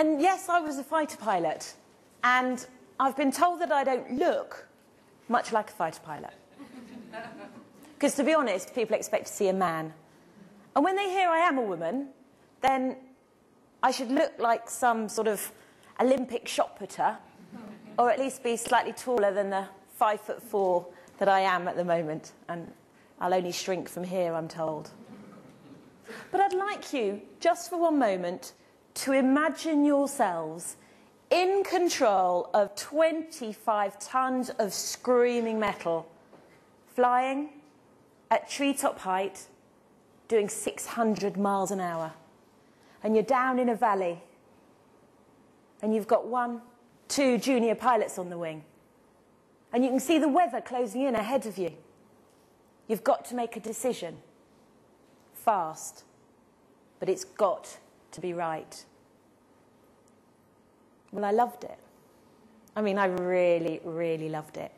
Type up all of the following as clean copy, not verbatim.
And yes, I was a fighter pilot, and I've been told that I don't look much like a fighter pilot. Because to be honest, people expect to see a man. And when they hear I am a woman, then I should look like some sort of Olympic shot putter, or at least be slightly taller than the 5'4" that I am at the moment. And I'll only shrink from here, I'm told. But I'd like you, just for one moment, to imagine yourselves in control of 25 tons of screaming metal, flying at treetop height, doing 600 miles an hour. And you're down in a valley, and you've got 1, 2 junior pilots on the wing. And you can see the weather closing in ahead of you. You've got to make a decision. Fast. But it's got to be right. Well, I loved it. I mean, I really, really loved it.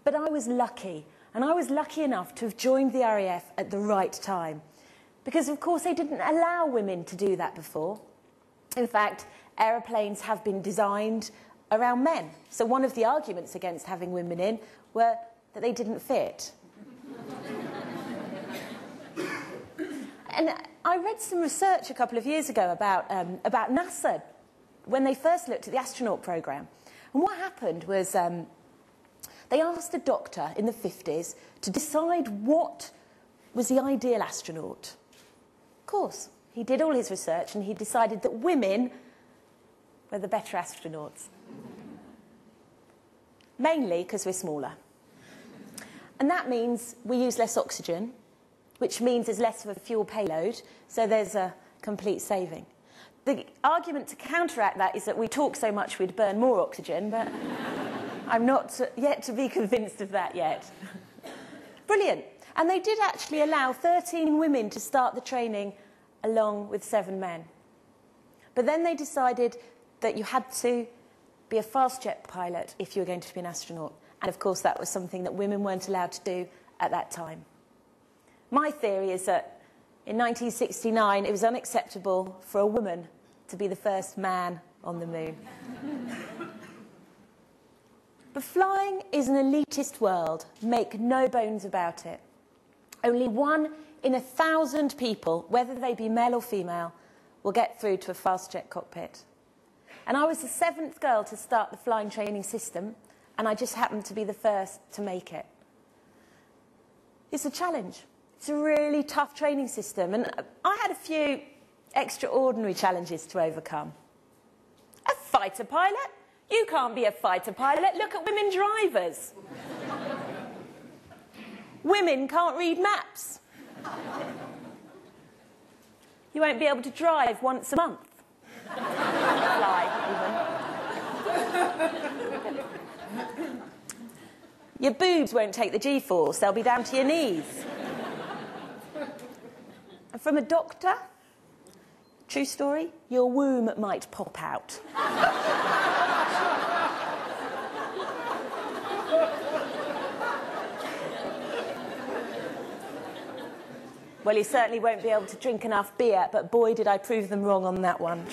But I was lucky. And I was lucky enough to have joined the RAF at the right time. Because, of course, they didn't allow women to do that before. In fact, aeroplanes have been designed around men. So one of the arguments against having women in were that they didn't fit. And I read some research a couple of years ago about NASA, when they first looked at the astronaut programme. And what happened was they asked a doctor in the 50s to decide what was the ideal astronaut. Of course, he did all his research and he decided that women were the better astronauts. Mainly because we're smaller. And that means we use less oxygen, which means there's less of a fuel payload, so there's a complete saving. The argument to counteract that is that we talk so much we'd burn more oxygen, but I'm not yet to be convinced of that yet. Brilliant. And they did actually allow 13 women to start the training along with 7 men. But then they decided that you had to be a fast jet pilot if you were going to be an astronaut. And of course that was something that women weren't allowed to do at that time. My theory is that in 1969 it was unacceptable for a woman to be the first man on the moon. But flying is an elitist world, make no bones about it. Only 1 in 1,000 people, whether they be male or female, will get through to a fast jet cockpit. And I was the 7th girl to start the flying training system, and I just happened to be the first to make it. It's a challenge. It's a really tough training system, and I had a few extraordinary challenges to overcome. A fighter pilot? You can't be a fighter pilot. Look at women drivers. Women can't read maps. You won't be able to drive once a month. Fly, even. Your boobs won't take the G-force. They'll be down to your knees. And from a doctor, true story, your womb might pop out. Well, you certainly won't be able to drink enough beer, but boy, did I prove them wrong on that one.